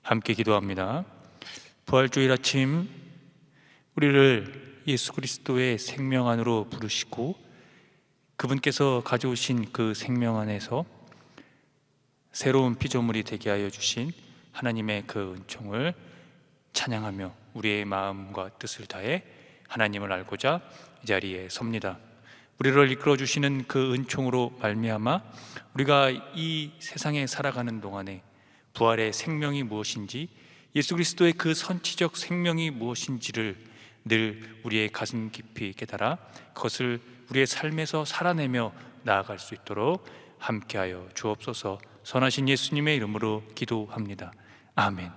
함께 기도합니다. 부활주일 아침 우리를 예수 그리스도의 생명 안으로 부르시고 그분께서 가져오신 그 생명 안에서 새로운 피조물이 되게 하여 주신 하나님의 그 은총을 찬양하며 우리의 마음과 뜻을 다해 하나님을 알고자 이 자리에 섭니다. 우리를 이끌어 주시는 그 은총으로 말미암아 우리가 이 세상에 살아가는 동안에 부활의 생명이 무엇인지, 예수 그리스도의 그 선지적 생명이 무엇인지를 늘 우리의 가슴 깊이 깨달아 그것을 우리의 삶에서 살아내며 나아갈 수 있도록 함께하여 주옵소서. 선하신 예수님의 이름으로 기도합니다. 아멘.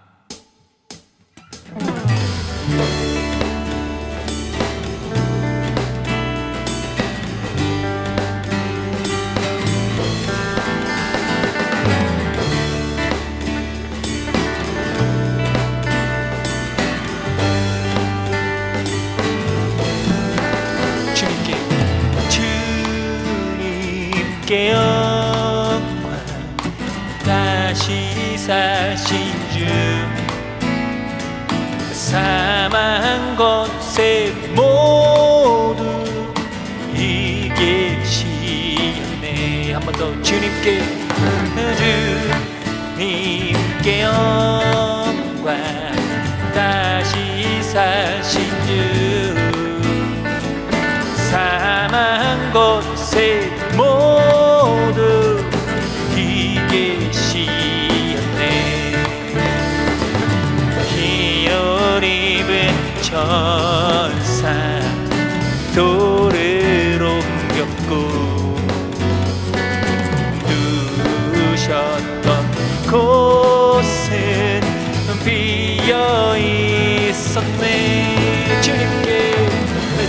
주님께 영광, 다시 사신 주, 사망 곳에 모두 이기시네. 한 번 더. 주님께 영광, 다시 사신 주, 사망 곳에 모두 이기시네. 희열 입은 천사 돌을 옮겼고 누우셨던 곳은 비어 있었네.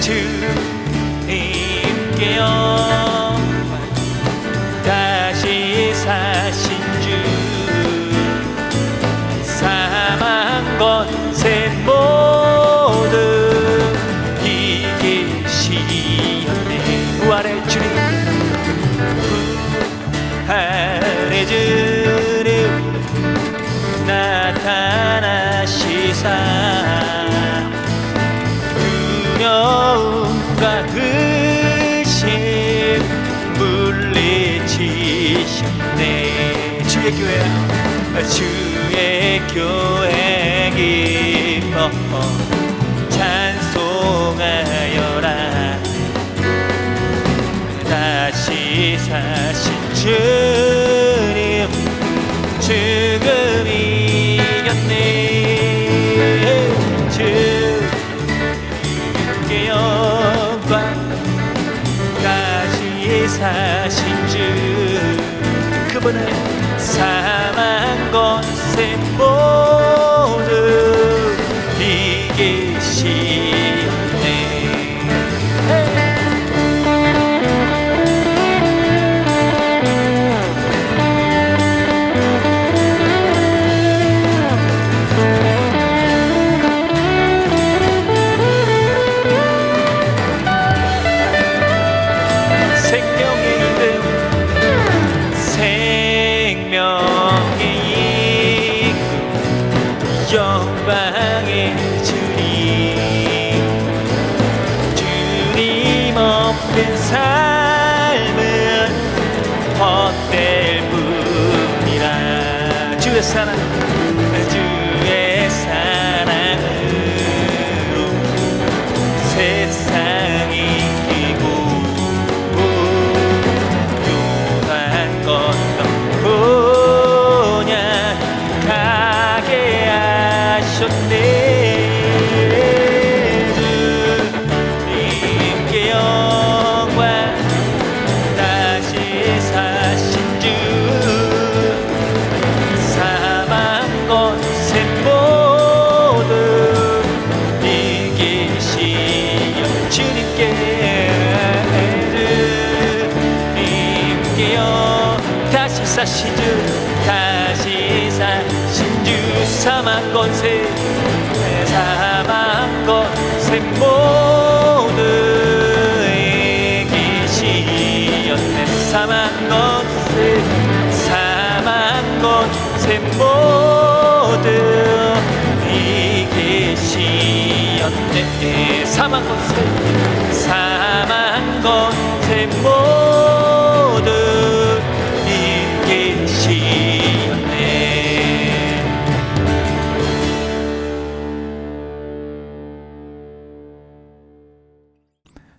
주님께 영광, 다시 사신 주, 사망 곳에 모두 이기시네. 부활의 주님, 부활의 주님 나타나시사 두려움과 의심 물리치셨네. 주의 교회 기뻐 찬송하여라. 다시 사신 주님 죽음 이겼네. 주님께 영광, 다시 사신 주, 그분은 사망 곳에 모두 이기시네. 영광의 주님, 주님 없는 삶은 헛될 뿐이라. 주의 사랑으로 세상이 이기고 요한 것도 본향하게 하셨네. 주님께 영광, 다시 사신 주, 사망 곳에 모두 이기시오. 주님께 다시 사신 주, 다시 사신 주, 사망 곳에 모두 이기시었네. 사망 곳에 모두 예, 사망 권세 모두 이기시었네.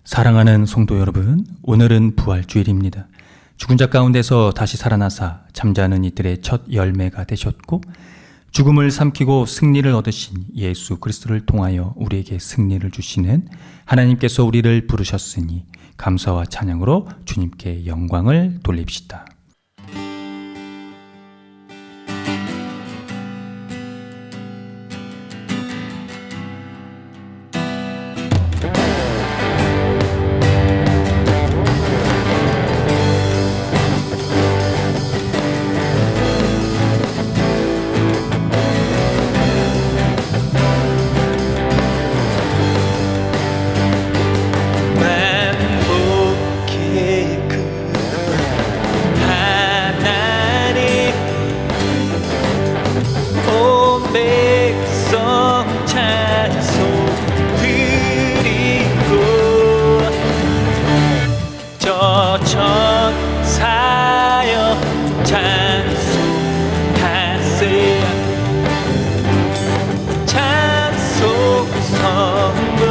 사랑하는 성도 여러분, 오늘은 부활주일입니다. 죽은 자 가운데서 다시 살아나사 잠자는 이들의 첫 열매가 되셨고 죽음을 삼키고 승리를 얻으신 예수 그리스도를 통하여 우리에게 승리를 주시는 하나님께서 우리를 부르셨으니 감사와 찬양으로 주님께 영광을 돌립시다. 천사여 찬송하세 찬송 성부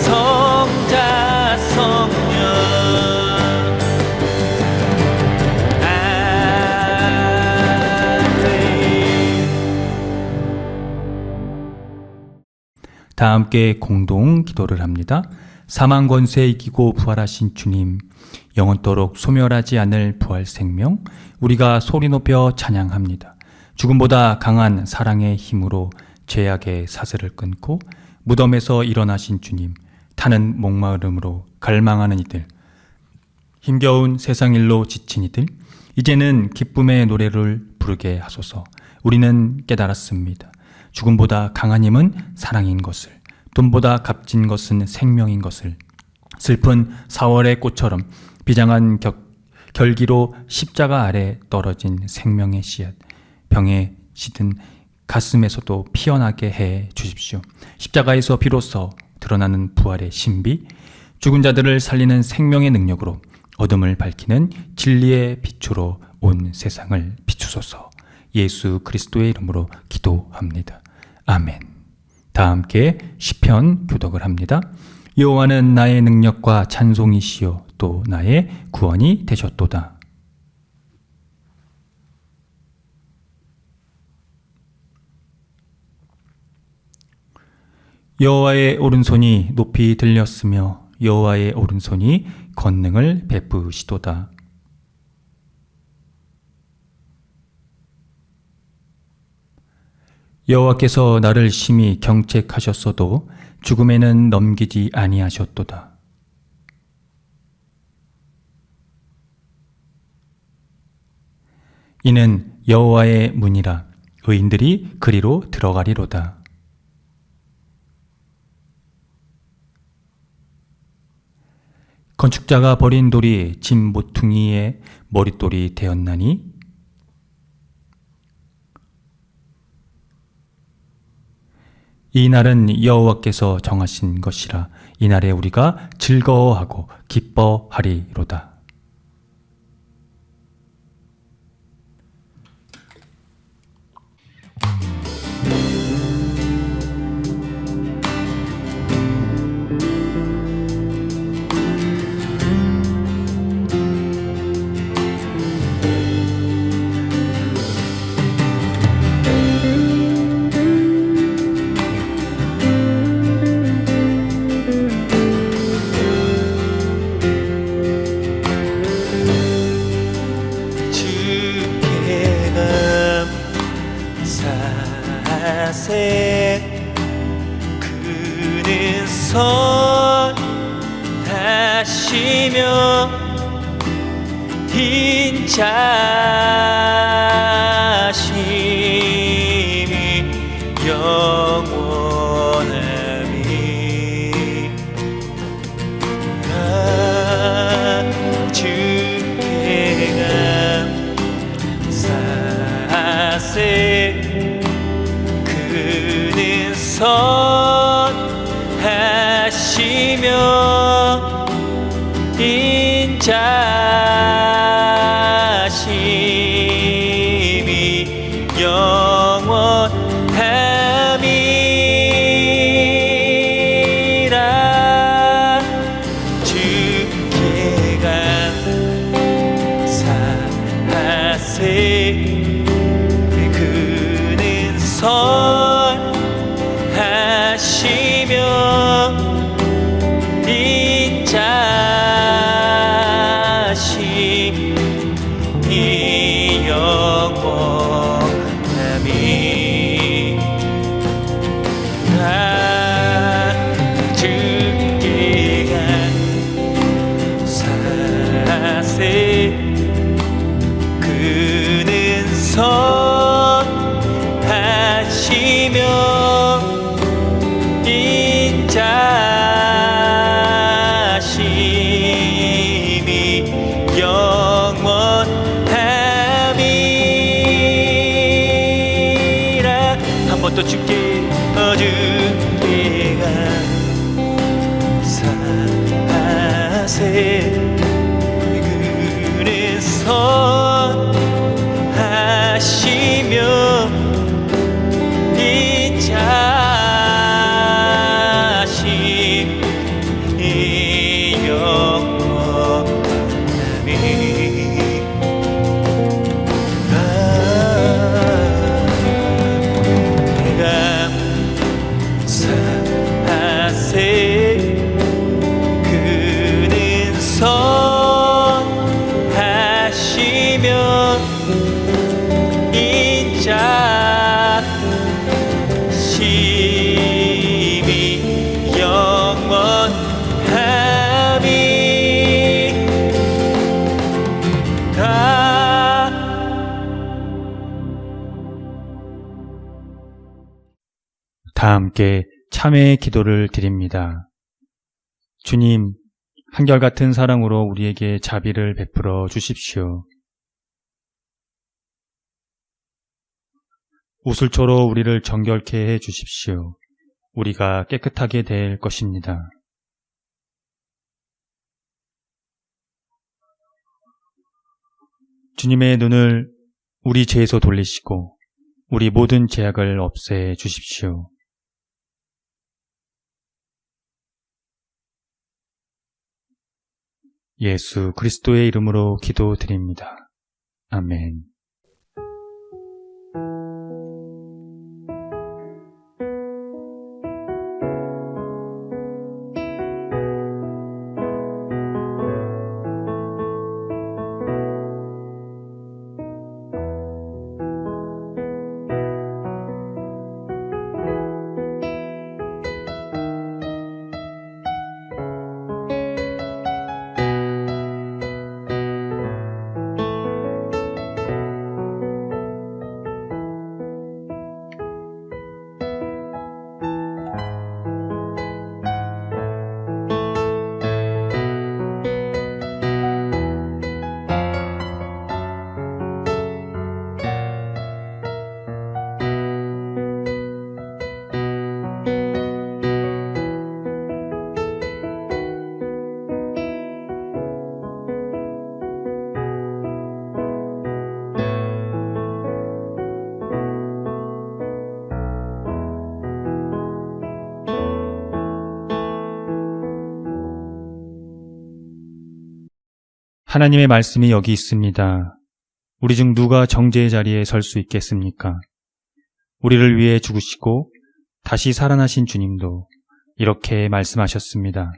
성자 성령 아멘. 다 함께 공동 기도를 합니다. 사망 권세 이기고 부활하신 주님, 영원토록 소멸하지 않을 부활 생명, 우리가 소리 높여 찬양합니다. 죽음보다 강한 사랑의 힘으로 죄악의 사슬을 끊고 무덤에서 일어나신 주님, 타는 목마름으로 갈망하는 이들, 힘겨운 세상 일로 지친 이들, 이제는 기쁨의 노래를 부르게 하소서. 우리는 깨달았습니다. 죽음보다 강한 힘은 사랑인 것을, 돈보다 값진 것은 생명인 것을, 슬픈 4월의 꽃처럼 비장한 결기로 십자가 아래 떨어진 생명의 씨앗, 병에 시든 가슴에서도 피어나게 해 주십시오. 십자가에서 비로소 드러나는 부활의 신비, 죽은 자들을 살리는 생명의 능력으로 어둠을 밝히는 진리의 빛으로 온 세상을 비추소서. 예수 그리스도의 이름으로 기도합니다. 아멘. 다 함께 시편 교독을 합니다. 여호와는 나의 능력과 찬송이시요 또 나의 구원이 되셨도다. 여호와의 오른손이 높이 들렸으며 여호와의 오른손이 권능을 베푸시도다. 여호와께서 나를 심히 경책하셨어도 죽음에는 넘기지 아니하셨도다. 이는 여호와의 문이라 의인들이 그리로 들어가리로다. 건축자가 버린 돌이 집 모퉁이의 머릿돌이 되었나니 이 날은 여호와께서 정하신 것이라 이 날에 우리가 즐거워하고 기뻐하리로다. 그는 선하시며 인자심이 영원하니 주께 감사세 그는 선하시며 그는 선하시며 인자심이 영원함이 주께가 사세 그는 선하시며 인자심이 영원함이라. 한 번 더 주께가 사세 그는 선하시며 인자심이 영원함이 내가 사세 그는 선하시며 인자심이 다 함께 참회의 기도를 드립니다. 주님, 한결같은 사랑으로 우리에게 자비를 베풀어 주십시오. 우슬초로 우리를 정결케 해 주십시오. 우리가 깨끗하게 될 것입니다. 주님의 눈을 우리 죄에서 돌리시고 우리 모든 죄악을 없애 주십시오. 예수 그리스도의 이름으로 기도드립니다. 아멘. 하나님의 말씀이 여기 있습니다. 우리 중 누가 정죄의 자리에 설 수 있겠습니까? 우리를 위해 죽으시고 다시 살아나신 주님도 이렇게 말씀하셨습니다.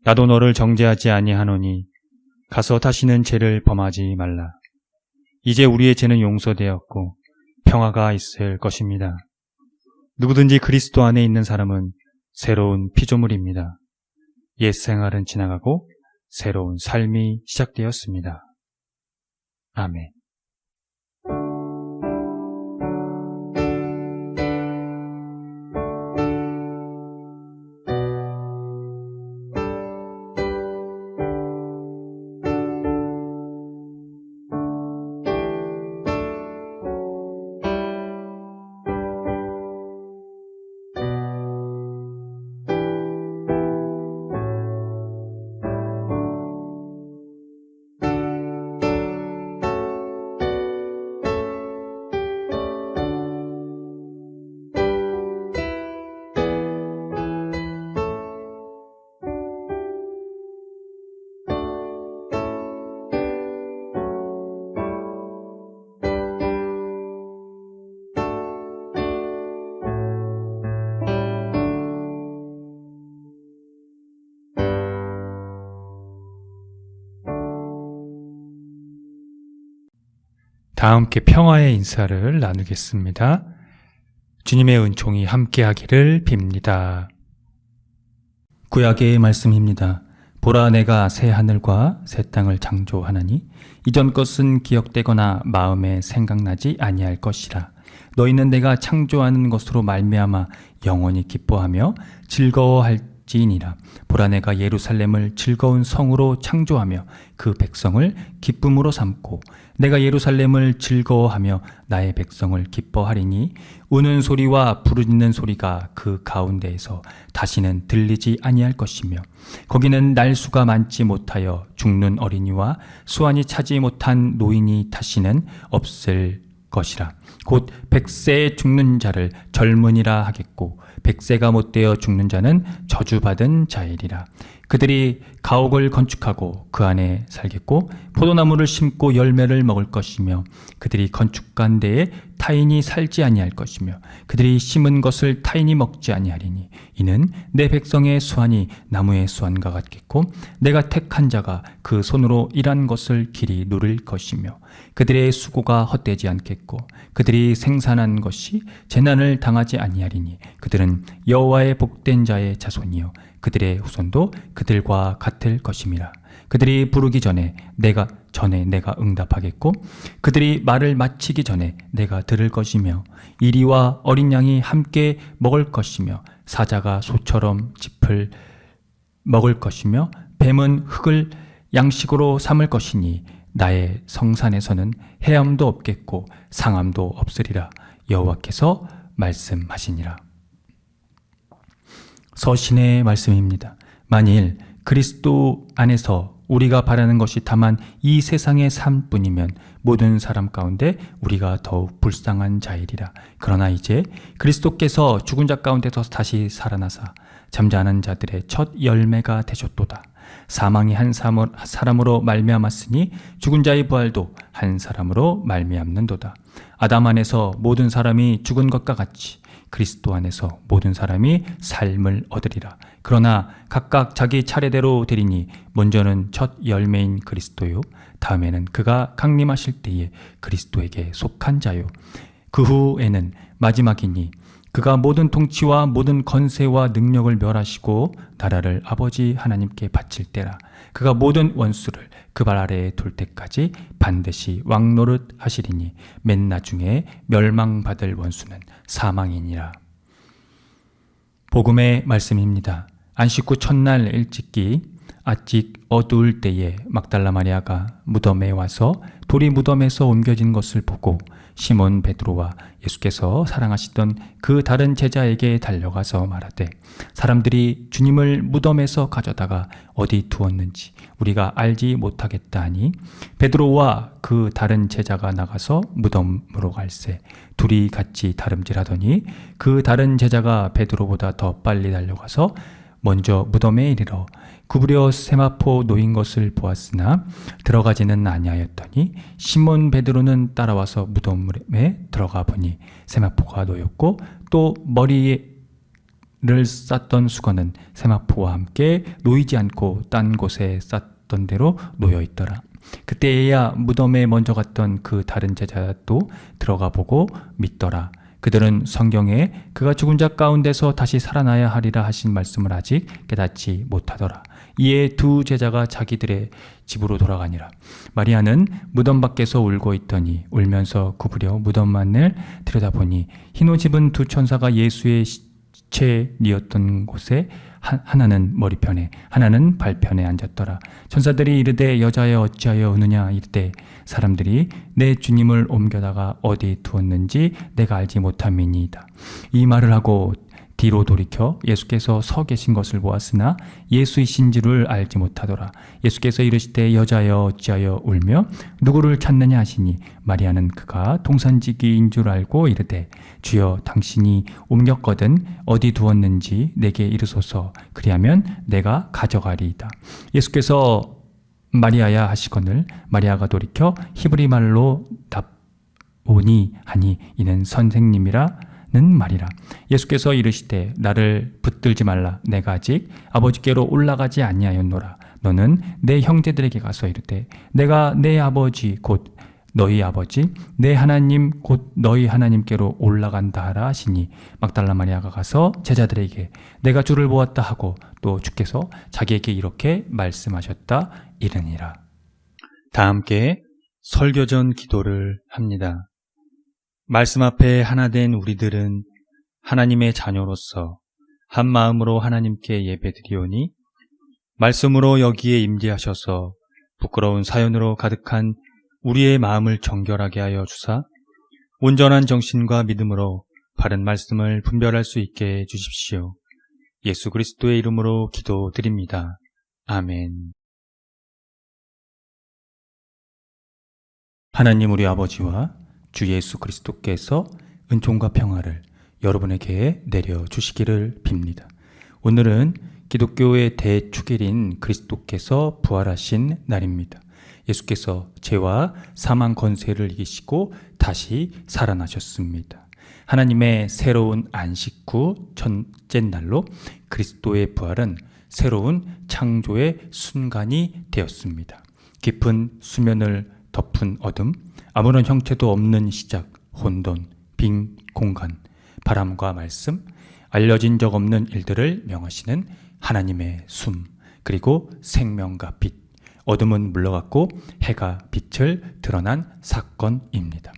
나도 너를 정죄하지 아니하노니 가서 다시는 죄를 범하지 말라. 이제 우리의 죄는 용서되었고 평화가 있을 것입니다. 누구든지 그리스도 안에 있는 사람은 새로운 피조물입니다. 옛 생활은 지나가고 새로운 삶이 시작되었습니다. 아멘. 다 함께 평화의 인사를 나누겠습니다. 주님의 은총이 함께하기를 빕니다. 구약의 말씀입니다. 보라, 내가 새 하늘과 새 땅을 창조하나니 이전 것은 기억되거나 마음에 생각나지 아니할 것이라. 너희는 내가 창조하는 것으로 말미암아 영원히 기뻐하며 즐거워할지니라. 보라, 내가 예루살렘을 즐거운 성으로 창조하며 그 백성을 기쁨으로 삼고 내가 예루살렘을 즐거워하며 나의 백성을 기뻐하리니 우는 소리와 부르짖는 소리가 그 가운데에서 다시는 들리지 아니할 것이며 거기는 날수가 많지 못하여 죽는 어린이와 수완이 차지 못한 노인이 다시는 없을 것이라. 곧 100세에 죽는 자를 젊은이라 하겠고 100세가 못되어 죽는 자는 저주받은 자이리라. 그들이 가옥을 건축하고 그 안에 살겠고 포도나무를 심고 열매를 먹을 것이며 그들이 건축한 데에 타인이 살지 아니할 것이며 그들이 심은 것을 타인이 먹지 아니하리니 이는 내 백성의 수완이 나무의 수완과 같겠고 내가 택한 자가 그 손으로 일한 것을 길이 누릴 것이며 그들의 수고가 헛되지 않겠고 그들이 생산한 것이 재난을 당하지 아니하리니 그들은 여호와의 복된 자의 자손이요 그들의 후손도 그들과 같을 것임이라. 그들이 부르기 전에 내가 응답하겠고 그들이 말을 마치기 전에 내가 들을 것이며 이리와 어린 양이 함께 먹을 것이며 사자가 소처럼 짚을 먹을 것이며 뱀은 흙을 양식으로 삼을 것이니 나의 성산에서는 해함도 없겠고 상함도 없으리라. 여호와께서 말씀하시니라. 서신의 말씀입니다. 만일 그리스도 안에서 우리가 바라는 것이 다만 이 세상의 삶뿐이면 모든 사람 가운데 우리가 더욱 불쌍한 자이리라. 그러나 이제 그리스도께서 죽은 자 가운데서 다시 살아나사 잠자는 자들의 첫 열매가 되셨도다. 사망이 한 사람으로 말미암았으니 죽은 자의 부활도 한 사람으로 말미암는도다. 아담 안에서 모든 사람이 죽은 것과 같이 그리스도 안에서 모든 사람이 삶을 얻으리라. 그러나 각각 자기 차례대로 되리니 먼저는 첫 열매인 그리스도요 다음에는 그가 강림하실 때에 그리스도에게 속한 자요 그 후에는 마지막이니 그가 모든 통치와 모든 권세와 능력을 멸하시고 나라를 아버지 하나님께 바칠 때라. 그가 모든 원수를 그 발 아래에 둘 때까지 반드시 왕노릇 하시리니 맨 나중에 멸망받을 원수는 사망이니라. 복음의 말씀입니다. 안식 후 첫날 일찍이 아직 어두울 때에 막달라 마리아가 무덤에 와서 돌이 무덤에서 옮겨진 것을 보고 시몬 베드로와 예수께서 사랑하시던 그 다른 제자에게 달려가서 말하되 사람들이 주님을 무덤에서 가져다가 어디 두었는지 우리가 알지 못하겠다 하니 베드로와 그 다른 제자가 나가서 무덤으로 갈새 둘이 같이 다름질하더니 그 다른 제자가 베드로보다 더 빨리 달려가서 먼저 무덤에 이르러 구부려 세마포 놓인 것을 보았으나 들어가지는 아니하였더니 시몬 베드로는 따라와서 무덤에 들어가 보니 세마포가 놓였고 또 머리를 쌌던 수건은 세마포와 함께 놓이지 않고 딴 곳에 쌌던 대로 놓여 있더라. 그때야 무덤에 먼저 갔던 그 다른 제자도 들어가 보고 믿더라. 그들은 성경에 그가 죽은 자 가운데서 다시 살아나야 하리라 하신 말씀을 아직 깨닫지 못하더라. 이에 두 제자가 자기들의 집으로 돌아가니라. 마리아는 무덤 밖에서 울고 있더니 울면서 구부려 무덤만을 들여다보니 흰 옷 입은 두 천사가 예수의 시체에 뉘었던 곳에 하나는 머리편에 하나는 발편에 앉았더라. 천사들이 이르되 여자여 어찌하여 우느냐 이르되 사람들이 내 주님을 옮겨다가 어디 두었는지 내가 알지 못함이니이다. 이 말을 하고 뒤로 돌이켜 예수께서 서 계신 것을 보았으나 예수이신 줄을 알지 못하더라. 예수께서 이르시되 여자여 어찌하여 울며 누구를 찾느냐 하시니 마리아는 그가 동산지기인 줄 알고 이르되 주여 당신이 옮겼거든 어디 두었는지 내게 이르소서 그리하면 내가 가져가리이다. 예수께서 마리아야 하시거늘 마리아가 돌이켜 히브리 말로 답오니 하니 이는 선생님이라 는 말이라. 예수께서 이르시되 나를 붙들지 말라. 내가 아직 아버지께로 올라가지 아니하였노라. 너는 내 형제들에게 가서 이르되 내가 내 아버지 곧 너희 아버지 내 하나님 곧 너희 하나님께로 올라간다 하라 하시니 막달라 마리아가 가서 제자들에게 내가 주를 보았다 하고 또 주께서 자기에게 이렇게 말씀하셨다 이르니라. 다 함께 설교전 기도를 합니다. 말씀 앞에 하나 된 우리들은 하나님의 자녀로서 한 마음으로 하나님께 예배드리오니 말씀으로 여기에 임재하셔서 부끄러운 사연으로 가득한 우리의 마음을 정결하게 하여 주사 온전한 정신과 믿음으로 바른 말씀을 분별할 수 있게 해주십시오. 예수 그리스도의 이름으로 기도드립니다. 아멘. 하나님 우리 아버지와 주 예수 그리스도께서 은총과 평화를 여러분에게 내려주시기를 빕니다. 오늘은 기독교의 대축일인 그리스도께서 부활하신 날입니다. 예수께서 죄와 사망 권세를 이기시고 다시 살아나셨습니다. 하나님의 새로운 안식 후 첫째 날로 그리스도의 부활은 새로운 창조의 순간이 되었습니다. 깊은 수면을 덮은 어둠, 아무런 형체도 없는 시작, 혼돈, 빈 공간, 바람과 말씀, 알려진 적 없는 일들을 명하시는 하나님의 숨, 그리고 생명과 빛, 어둠은 물러갔고 해가 빛을 드러난 사건입니다.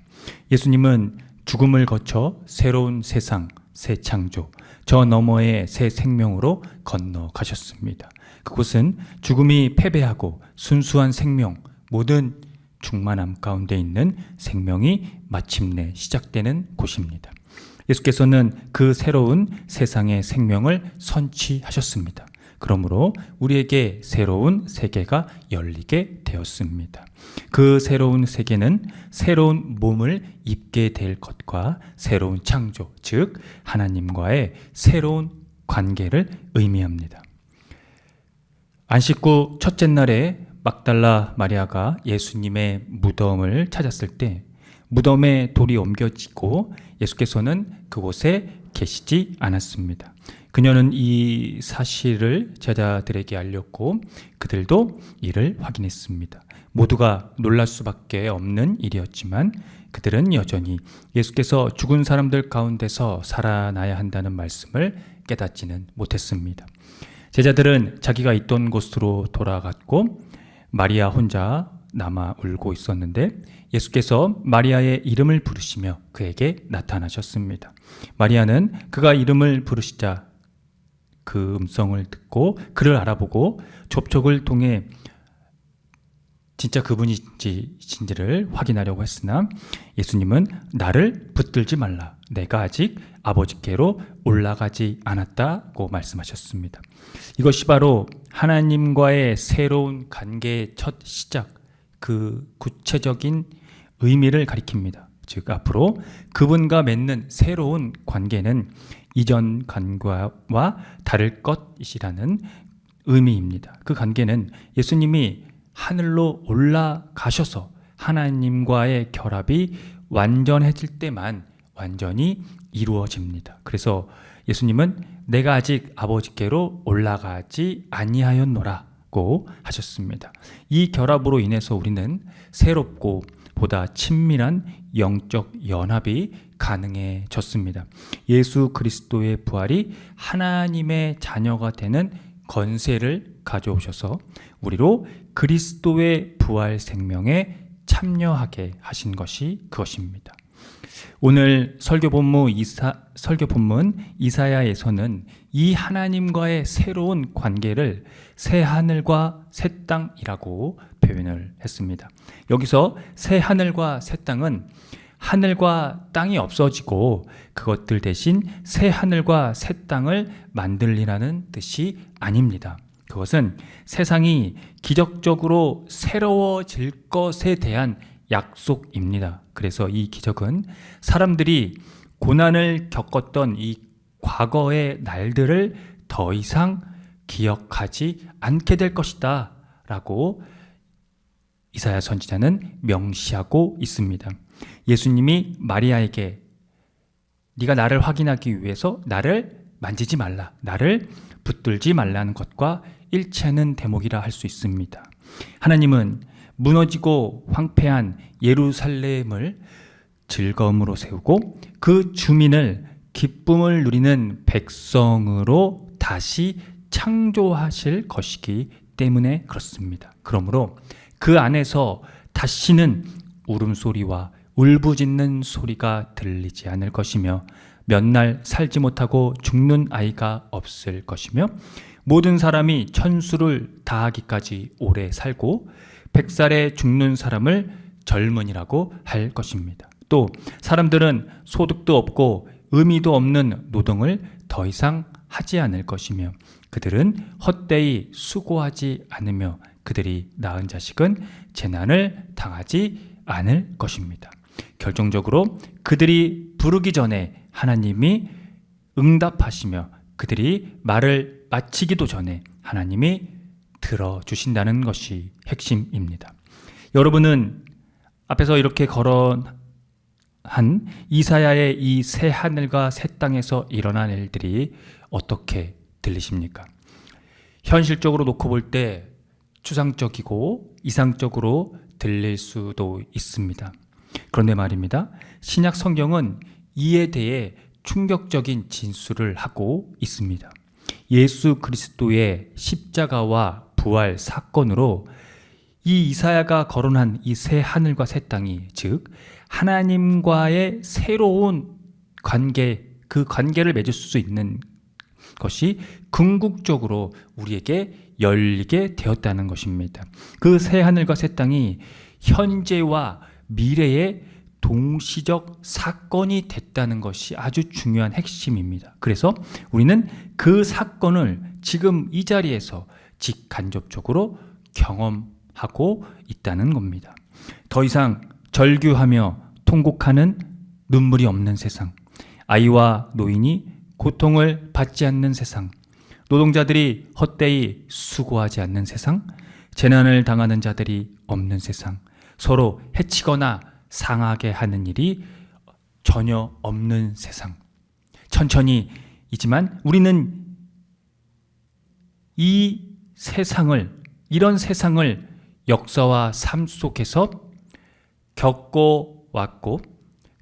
예수님은 죽음을 거쳐 새로운 세상, 새 창조, 저 너머의 새 생명으로 건너가셨습니다. 그곳은 죽음이 패배하고 순수한 생명, 모든 충만함 가운데 있는 생명이 마침내 시작되는 곳입니다. 예수께서는 그 새로운 세상의 생명을 선취하셨습니다. 그러므로 우리에게 새로운 세계가 열리게 되었습니다. 그 새로운 세계는 새로운 몸을 입게 될 것과 새로운 창조, 즉 하나님과의 새로운 관계를 의미합니다. 안식 후 첫째 날에 막달라 마리아가 예수님의 무덤을 찾았을 때 무덤에 돌이 옮겨지고 예수께서는 그곳에 계시지 않았습니다. 그녀는 이 사실을 제자들에게 알렸고 그들도 이를 확인했습니다. 모두가 놀랄 수밖에 없는 일이었지만 그들은 여전히 예수께서 죽은 사람들 가운데서 살아나야 한다는 말씀을 깨닫지는 못했습니다. 제자들은 자기가 있던 곳으로 돌아갔고 마리아 혼자 남아 울고 있었는데 예수께서 마리아의 이름을 부르시며 그에게 나타나셨습니다. 마리아는 그가 이름을 부르시자 그 음성을 듣고 그를 알아보고 접촉을 통해 진짜 그분이신지를 확인하려고 했으나 예수님은 나를 붙들지 말라. 내가 아직 아버지께로 올라가지 않았다고 말씀하셨습니다. 이것이 바로 하나님과의 새로운 관계의 첫 시작, 그 구체적인 의미를 가리킵니다. 즉 앞으로 그분과 맺는 새로운 관계는 이전 관계와 다를 것이라는 의미입니다. 그 관계는 예수님이 하늘로 올라가셔서 하나님과의 결합이 완전해질 때만 완전히 이루어집니다. 그래서 예수님은 내가 아직 아버지께로 올라가지 아니하였노라고 하셨습니다. 이 결합으로 인해서 우리는 새롭고 보다 친밀한 영적 연합이 가능해졌습니다. 예수 그리스도의 부활이 하나님의 자녀가 되는 권세를 가져오셔서 우리로 그리스도의 부활 생명에 참여하게 하신 것이 그것입니다. 오늘 설교 본문 이사야에서는 이 하나님과의 새로운 관계를 새 하늘과 새 땅이라고 표현을 했습니다. 여기서 새 하늘과 새 땅은 하늘과 땅이 없어지고 그것들 대신 새 하늘과 새 땅을 만들리라는 뜻이 아닙니다. 그것은 세상이 기적적으로 새로워질 것에 대한 약속입니다. 그래서 이 기적은 사람들이 고난을 겪었던 이 과거의 날들을 더 이상 기억하지 않게 될 것이다 라고 이사야 선지자는 명시하고 있습니다. 예수님이 마리아에게 네가 나를 확인하기 위해서 나를 만지지 말라, 나를 붙들지 말라는 것과 일치하는 대목이라 할 수 있습니다. 하나님은 무너지고 황폐한 예루살렘을 즐거움으로 세우고 그 주민을 기쁨을 누리는 백성으로 다시 창조하실 것이기 때문에 그렇습니다. 그러므로 그 안에서 다시는 울음소리와 울부짖는 소리가 들리지 않을 것이며 몇 날 살지 못하고 죽는 아이가 없을 것이며 모든 사람이 천수를 다하기까지 오래 살고 100살에 죽는 사람을 젊은이라고 할 것입니다. 또 사람들은 소득도 없고 의미도 없는 노동을 더 이상 하지 않을 것이며 그들은 헛되이 수고하지 않으며 그들이 낳은 자식은 재난을 당하지 않을 것입니다. 결정적으로 그들이 부르기 전에 하나님이 응답하시며 그들이 말을 마치기도 전에 하나님이 들어주신다는 것이 핵심입니다. 여러분은 앞에서 이렇게 거론한 이사야의 이 새 하늘과 새 땅에서 일어난 일들이 어떻게 들리십니까? 현실적으로 놓고 볼 때 추상적이고 이상적으로 들릴 수도 있습니다. 그런데 말입니다. 신약 성경은 이에 대해 충격적인 진술을 하고 있습니다. 예수 그리스도의 십자가와 부활 사건으로 이 이사야가 거론한 이 새 하늘과 새 땅이 즉 하나님과의 새로운 관계, 그 관계를 맺을 수 있는 것이 궁극적으로 우리에게 열리게 되었다는 것입니다. 그 새 하늘과 새 땅이 현재와 미래의 동시적 사건이 됐다는 것이 아주 중요한 핵심입니다. 그래서 우리는 그 사건을 지금 이 자리에서 직간접적으로 경험하고 있다는 겁니다. 더 이상 절규하며 통곡하는 눈물이 없는 세상, 아이와 노인이 고통을 받지 않는 세상, 노동자들이 헛되이 수고하지 않는 세상, 재난을 당하는 자들이 없는 세상, 서로 해치거나 상하게 하는 일이 전혀 없는 세상. 천천히이지만 우리는 이 세상을, 이런 세상을 역사와 삶 속에서 겪고 왔고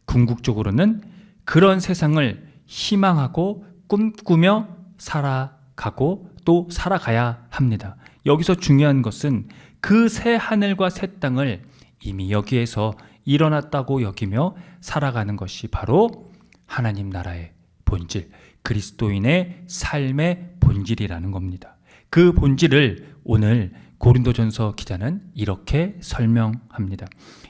궁극적으로는 그런 세상을 희망하고 꿈꾸며 살아가고 또 살아가야 합니다. 여기서 중요한 것은 그 새 하늘과 새 땅을 이미 여기에서 일어났다고 여기며 살아가는 것이 바로 하나님 나라의 본질, 그리스도인의 삶의 본질이라는 겁니다. 그 본질을 오늘 고린도전서 기자는 이렇게 설명합니다.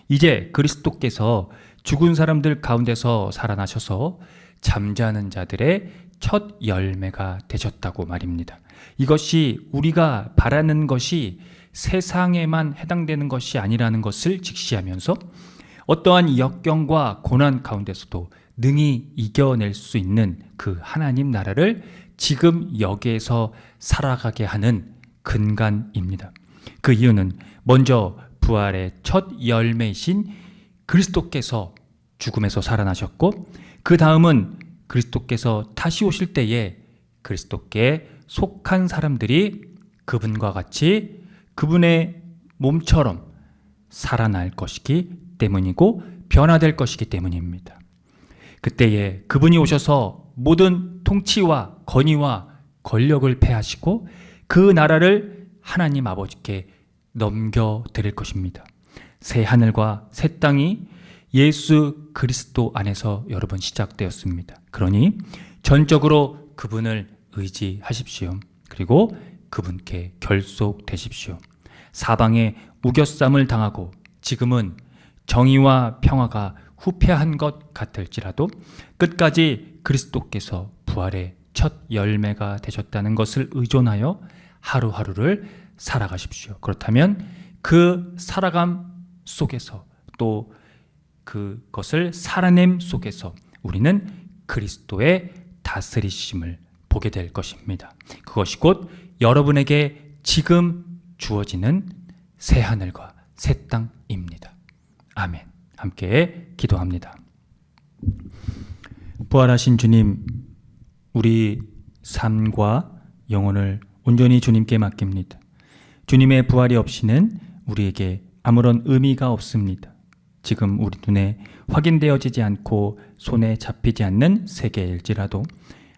이제 그리스도께서 죽은 사람들 가운데서 살아나셔서 잠자는 자들의 첫 열매가 되셨다고 말입니다. 이것이 우리가 바라는 것이 세상에만 해당되는 것이 아니라는 것을 직시하면서 어떠한 역경과 고난 가운데서도 능히 이겨낼 수 있는 그 하나님 나라를 지금 여기에서 살아가게 하는 근간입니다. 그 이유는 먼저 부활의 첫 열매이신 그리스도께서 죽음에서 살아나셨고 그 다음은 그리스도께서 다시 오실 때에 그리스도께 속한 사람들이 그분과 같이 그분의 몸처럼 살아날 것이기 때문이고 변화될 것이기 때문입니다. 그때에 그분이 오셔서 모든 통치와 권위와 권력을 패하시고 그 나라를 하나님 아버지께 넘겨드릴 것입니다. 새 하늘과 새 땅이 예수 그리스도 안에서 여러분 시작되었습니다. 그러니 전적으로 그분을 의지하십시오. 그리고 그분께 결속되십시오. 사방에 우겨쌈을 당하고 지금은 정의와 평화가 후퇴한 것 같을지라도 끝까지 그리스도께서 부활의 첫 열매가 되셨다는 것을 의존하여 하루하루를 살아가십시오. 그렇다면 그 살아감 속에서 또 그것을 살아냄 속에서 우리는 그리스도의 다스리심을 보게 될 것입니다. 그것이 곧 여러분에게 지금 주어지는 새 하늘과 새 땅입니다. 아멘. 함께 기도합니다. 부활하신 주님, 우리 삶과 영혼을 온전히 주님께 맡깁니다. 주님의 부활이 없이는 우리에게 아무런 의미가 없습니다. 지금 우리 눈에 확인되어지지 않고 손에 잡히지 않는 세계일지라도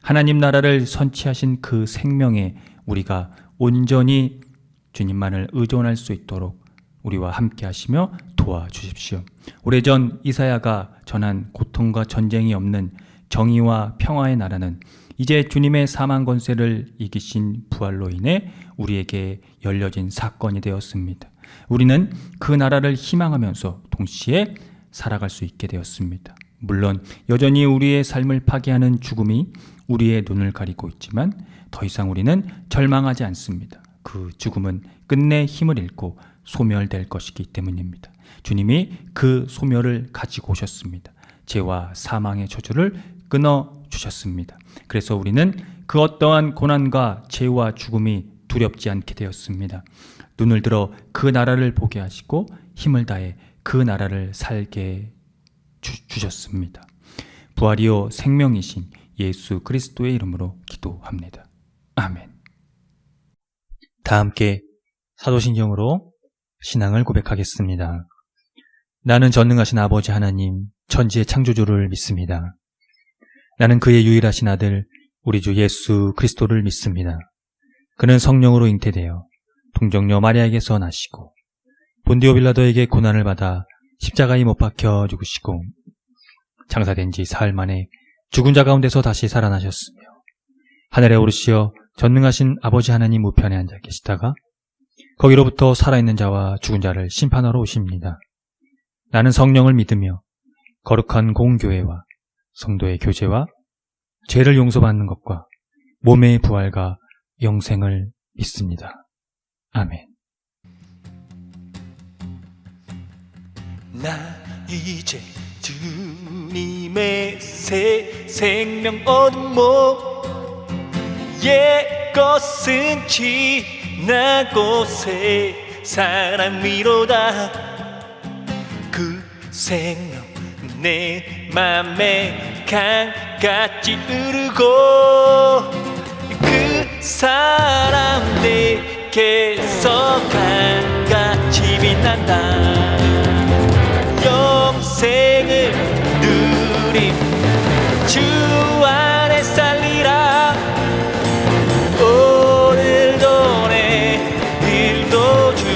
하나님 나라를 선취하신 그 생명에 우리가 온전히 주님만을 의존할 수 있도록 우리와 함께 하시며 도와주십시오. 오래전 이사야가 전한 고통과 전쟁이 없는 정의와 평화의 나라는 이제 주님의 사망 권세를 이기신 부활로 인해 우리에게 열려진 사건이 되었습니다. 우리는 그 나라를 희망하면서 동시에 살아갈 수 있게 되었습니다. 물론 여전히 우리의 삶을 파괴하는 죽음이 우리의 눈을 가리고 있지만 더 이상 우리는 절망하지 않습니다. 그 죽음은 끝내 힘을 잃고 소멸될 것이기 때문입니다. 주님이 그 소멸을 가지고 오셨습니다. 죄와 사망의 저주를 끊어주셨습니다. 그래서 우리는 그 어떠한 고난과 죄와 죽음이 두렵지 않게 되었습니다. 눈을 들어 그 나라를 보게 하시고 힘을 다해 그 나라를 살게 주셨습니다. 부활이요 생명이신 예수 그리스도의 이름으로 기도합니다. 아멘. 다 함께 사도신경으로 신앙을 고백하겠습니다. 나는 전능하신 아버지 하나님, 천지의 창조주를 믿습니다. 나는 그의 유일하신 아들, 우리 주 예수 그리스도를 믿습니다. 그는 성령으로 잉태되어 동정녀 마리아에게서 나시고 본디오 빌라도에게 고난을 받아 십자가에 못 박혀 죽으시고 장사된 지 사흘 만에 죽은 자 가운데서 다시 살아나셨으며 하늘에 오르시어 전능하신 아버지 하나님 우편에 앉아 계시다가 거기로부터 살아있는 자와 죽은 자를 심판하러 오십니다. 나는 성령을 믿으며 거룩한 공교회와 성도의 교제와 죄를 용서받는 것과 몸의 부활과 영생을 믿습니다. 아멘. 나 이제 주님의 새 생명 얻은 몸 옛 것은 지나고 새 사람이로다 그 생명 내 맘에 강같이 흐르고 그 사람 내게서 강같이 빛난다 영생을 누림 주 안에 살리라 오늘도 내일도 주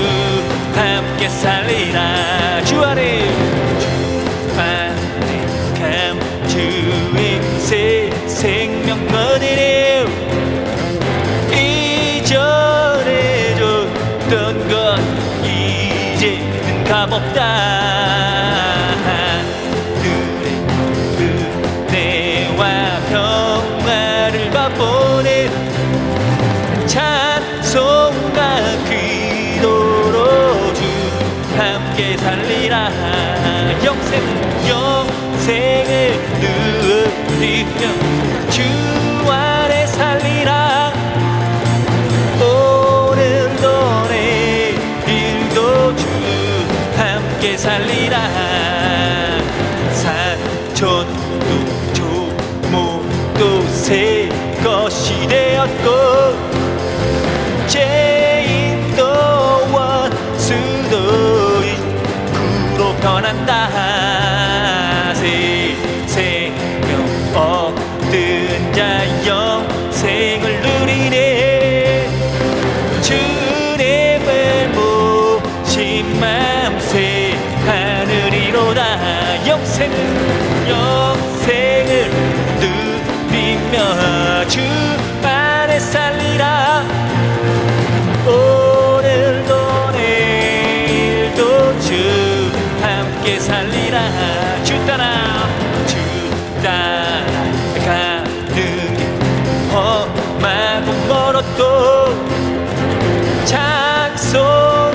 함께 살리라 주 안에 감주의 새 생명 얻으려 이전에 줬던 것 이제는 값없다 찬송과 기도로 주 함께 살리라 영생을 누리며 주 안에 살리라 오늘도 내일도 주 함께 살리라 산천도 조목도 새 것이 되었고 죄인도 원수도 구로 변한다 새 생명 얻은 자 영생을 누리네 주님을 모신 맘 새 하늘이로다 영생을 누리며 주 안에 살리라 오늘도 내일도 주 함께 살리라 주 따라가는 험하고 멀었도 찬송을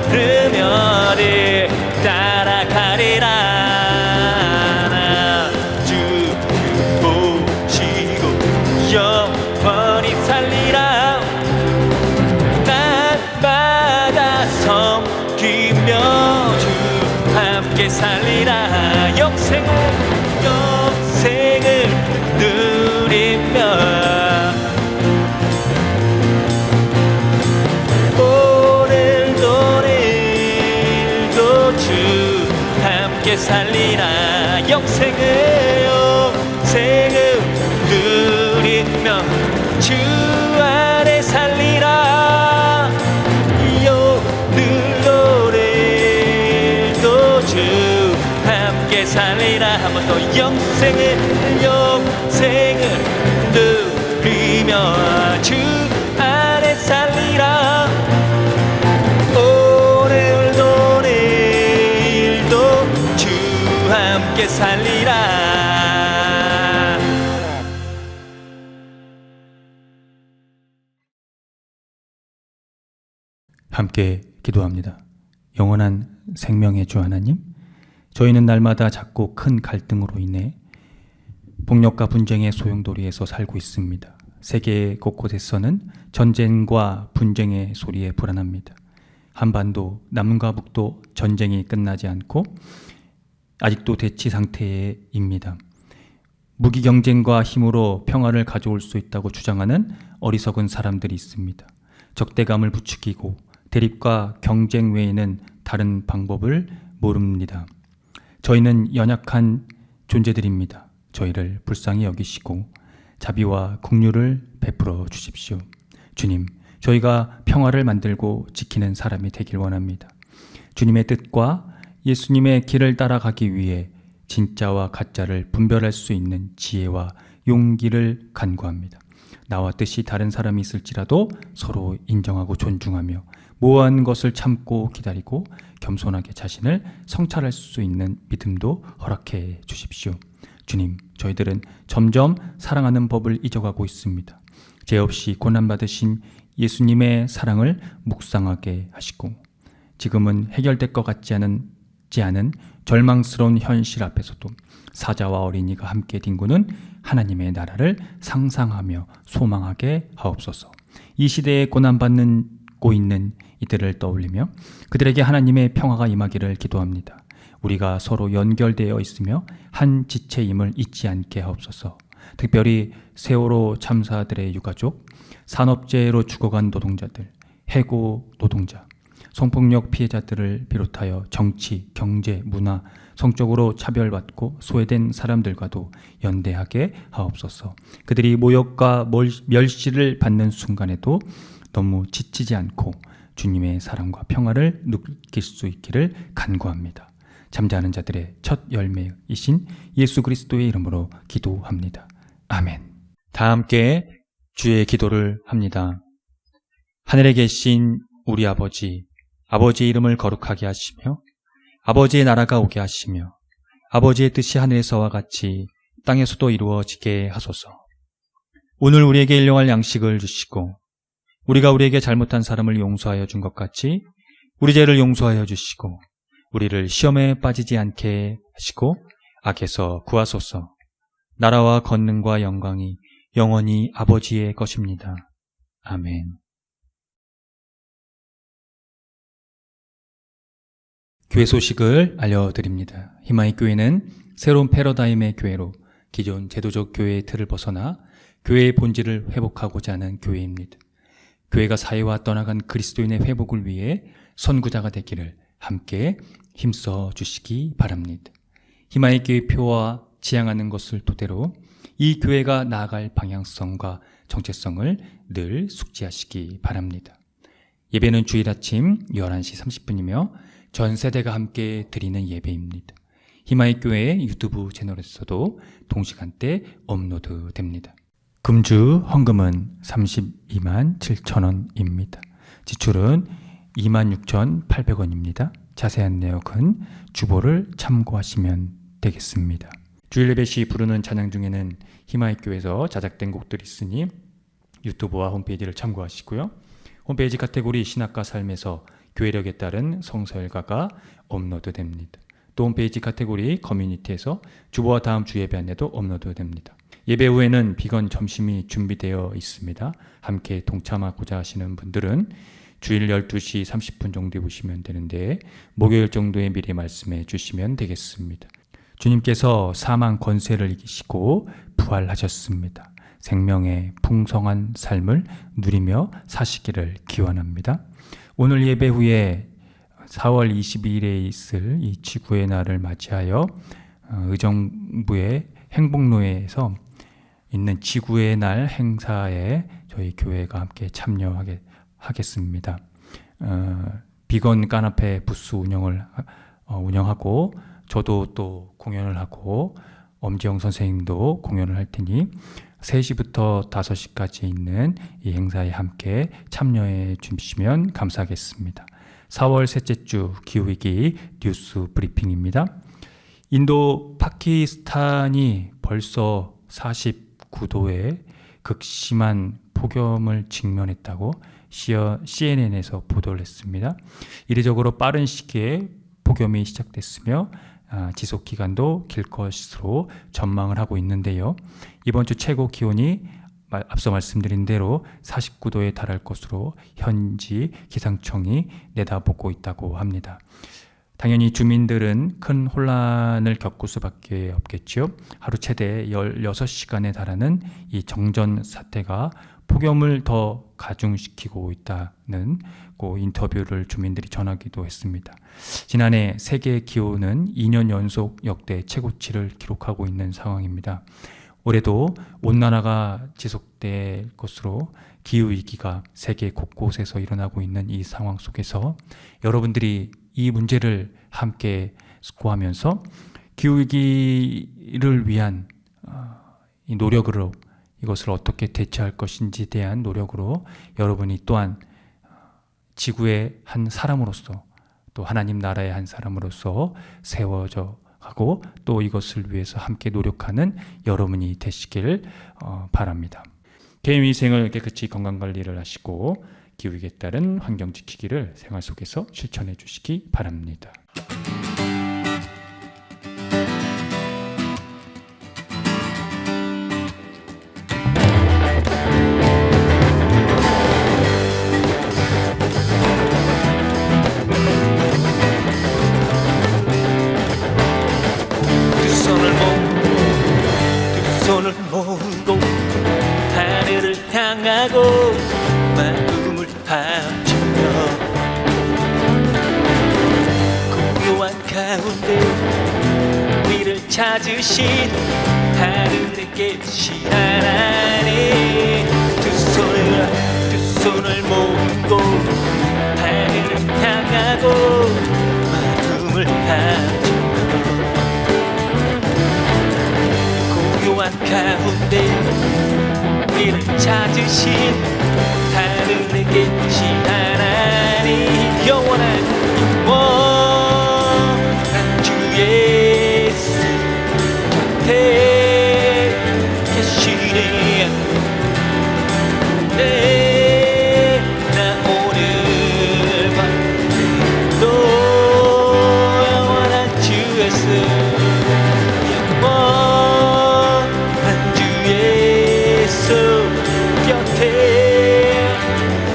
부르며 늘 따라가리라 주 모시고 영원히 살리라 날마다 섬기며 주 함께 살리라 영생을 누리며 오늘도 내일도 살리라 영생을 누리며 주 안에 살리라 늘 노래도 주 함께 살리라 한 번 더 영생을 누리며 주 안에 살리라 오늘도 내일도 주 함께 살리라 함께 기도합니다. 영원한 생명의 주 하나님, 저희는 날마다 작고 큰 갈등으로 인해 폭력과 분쟁의 소용돌이에서 살고 있습니다. 세계 곳곳에서는 전쟁과 분쟁의 소리에 불안합니다. 한반도, 남과 북도 전쟁이 끝나지 않고 아직도 대치 상태입니다. 무기 경쟁과 힘으로 평화를 가져올 수 있다고 주장하는 어리석은 사람들이 있습니다. 적대감을 부추기고 대립과 경쟁 외에는 다른 방법을 모릅니다. 저희는 연약한 존재들입니다. 저희를 불쌍히 여기시고 자비와 긍휼을 베풀어 주십시오. 주님, 저희가 평화를 만들고 지키는 사람이 되길 원합니다. 주님의 뜻과 예수님의 길을 따라가기 위해 진짜와 가짜를 분별할 수 있는 지혜와 용기를 간구합니다. 나와 뜻이 다른 사람이 있을지라도 서로 인정하고 존중하며 모호한 것을 참고 기다리고 겸손하게 자신을 성찰할 수 있는 믿음도 허락해 주십시오. 주님, 저희들은 점점 사랑하는 법을 잊어가고 있습니다. 죄 없이 고난받으신 예수님의 사랑을 묵상하게 하시고 지금은 해결될 것 같지 않은 절망스러운 현실 앞에서도 사자와 어린이가 함께 뒹구는 하나님의 나라를 상상하며 소망하게 하옵소서. 이 시대에 고난받고 있는 이들을 떠올리며 그들에게 하나님의 평화가 임하기를 기도합니다. 우리가 서로 연결되어 있으며 한 지체임을 잊지 않게 하옵소서. 특별히 세월호 참사들의 유가족, 산업재해로 죽어간 노동자들, 해고 노동자, 성폭력 피해자들을 비롯하여 정치, 경제, 문화, 성적으로 차별받고 소외된 사람들과도 연대하게 하옵소서. 그들이 모욕과 멸시를 받는 순간에도 너무 지치지 않고 주님의 사랑과 평화를 느낄 수 있기를 간구합니다. 잠자는 자들의 첫 열매이신 예수 그리스도의 이름으로 기도합니다. 아멘. 다 함께 주의 기도를 합니다. 하늘에 계신 우리 아버지, 아버지의 이름을 거룩하게 하시며 아버지의 나라가 오게 하시며 아버지의 뜻이 하늘에서와 같이 땅에서도 이루어지게 하소서. 오늘 우리에게 일용할 양식을 주시고 우리가 우리에게 잘못한 사람을 용서하여 준 것 같이 우리 죄를 용서하여 주시고 우리를 시험에 빠지지 않게 하시고 악에서 구하소서. 나라와 권능과 영광이 영원히 아버지의 것입니다. 아멘. 교회 소식을 알려드립니다. 희망의 교회는 새로운 패러다임의 교회로 기존 제도적 교회의 틀을 벗어나 교회의 본질을 회복하고자 하는 교회입니다. 교회가 사회와 떠나간 그리스도인의 회복을 위해 선구자가 되기를 함께 힘써 주시기 바랍니다. 희망의 교회 표와 지향하는 것을 토대로 이 교회가 나아갈 방향성과 정체성을 늘 숙지하시기 바랍니다. 예배는 주일 아침 11시 30분이며 전 세대가 함께 드리는 예배입니다. 희망의 교회 유튜브 채널에서도 동시간대 업로드됩니다. 금주 헌금은 32만 7천원입니다. 지출은 26,800원입니다. 자세한 내역은 주보를 참고하시면 되겠습니다. 주일 예배 시 부르는 찬양 중에는 희망의 교회에서 자작된 곡들이 있으니 유튜브와 홈페이지를 참고하시고요. 홈페이지 카테고리 신학과 삶에서 교회력에 따른 성서일가가 업로드됩니다. 또 홈페이지 카테고리 커뮤니티에서 주보와 다음 주 예배 안내도 업로드됩니다. 예배 후에는 비건 점심이 준비되어 있습니다. 함께 동참하고자 하시는 분들은 주일 12시 30분 정도에 오시면 되는데 목요일 정도에 미리 말씀해 주시면 되겠습니다. 주님께서 사망 권세를 이기시고 부활하셨습니다. 생명의 풍성한 삶을 누리며 사시기를 기원합니다. 오늘 예배 후에 4월 22일에 있을 이 지구의 날을 맞이하여 의정부의 행복로에서 있는 지구의 날 행사에 저희 교회가 함께 참여하겠습니다. 비건 카나페 부스 운영하고 저도 또 공연을 하고 엄지영 선생님도 공연을 할 테니 3시부터 5시까지 있는 이 행사에 함께 참여해 주시면 감사하겠습니다. 4월 셋째 주 기후위기 뉴스 브리핑입니다. 인도 파키스탄이 벌써 49도의 극심한 폭염을 직면했다고 CNN에서 보도를 했습니다. 이례적으로 빠른 시기에 폭염이 시작됐으며 지속 기간도 길 것으로 전망을 하고 있는데요. 이번 주 최고 기온이 앞서 말씀드린 대로 49도에 달할 것으로 현지 기상청이 내다보고 있다고 합니다. 당연히 주민들은 큰 혼란을 겪을 수밖에 없겠죠. 하루 최대 16시간에 달하는 이 정전 사태가 폭염을 더 가중시키고 있다는 인터뷰를 주민들이 전하기도 했습니다. 지난해 세계 기온은 2년 연속 역대 최고치를 기록하고 있는 상황입니다. 올해도 온난화가 지속될 것으로 기후위기가 세계 곳곳에서 일어나고 있는 이 상황 속에서 여러분들이 이 문제를 함께 숙고하면서 기후위기를 위한 이 노력으로 이것을 어떻게 대처할 것인지에 대한 노력으로 여러분이 또한 지구의 한 사람으로서 또 하나님 나라의 한 사람으로서 세워져 하고 또 이것을 위해서 함께 노력하는 여러분이 되시길 바랍니다. 개인위생을 깨끗이 건강관리를 하시고 기후위기에 따른 환경 지키기를 생활 속에서 실천해 주시기 바랍니다. 손을 모으고 하늘을 향하고 마음을 합치며 고요한 가운데 우리를 찾으신 하늘에 계신 하나님 두 손을 모으고 하늘을 향하고 마음을 합치며 가운데 우리를 찾으신 하늘에 계신 하나님 영원한 주 예수 곁에 계시네 나 오늘 밤도 영원한 주 예수 곁에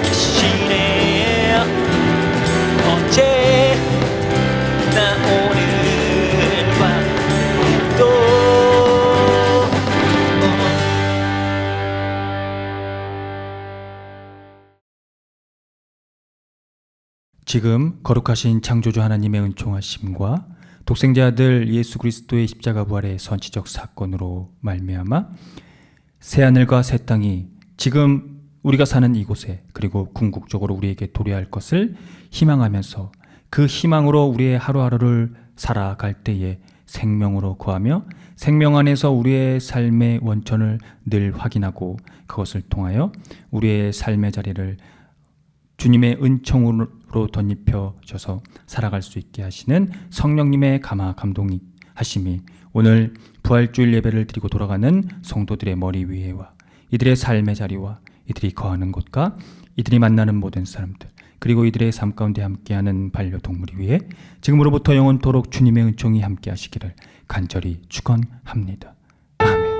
계시네 어제 나 오늘 밤도 지금 거룩하신 창조주 하나님의 은총하심과 독생자 아들 예수 그리스도의 십자가 부활의 선지적 사건으로 말미암아 새하늘과 새 땅이 지금 우리가 사는 이곳에 그리고 궁극적으로 우리에게 도래할 것을 희망하면서 그 희망으로 우리의 하루하루를 살아갈 때에 생명으로 거하며 생명 안에서 우리의 삶의 원천을 늘 확인하고 그것을 통하여 우리의 삶의 자리를 주님의 은총으로 덧입혀져서 살아갈 수 있게 하시는 성령님의 감동이 하심이 오늘 부활주일 예배를 드리고 돌아가는 성도들의 머리 위에와 이들의 삶의 자리와 이들이 거하는 곳과 이들이 만나는 모든 사람들 그리고 이들의 삶 가운데 함께하는 반려동물이 위해 지금으로부터 영원토록 주님의 은총이 함께 하시기를 간절히 축원합니다. 아멘.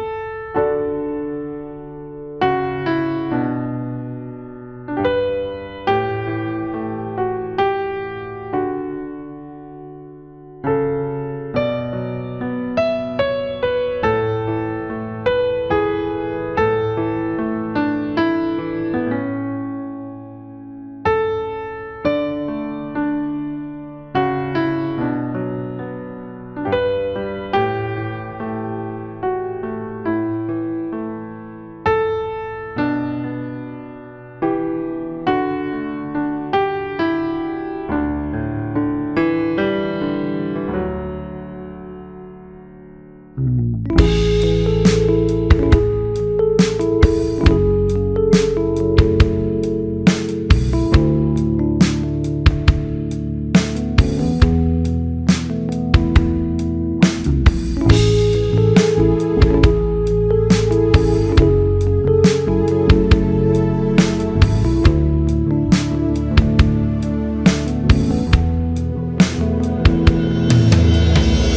음.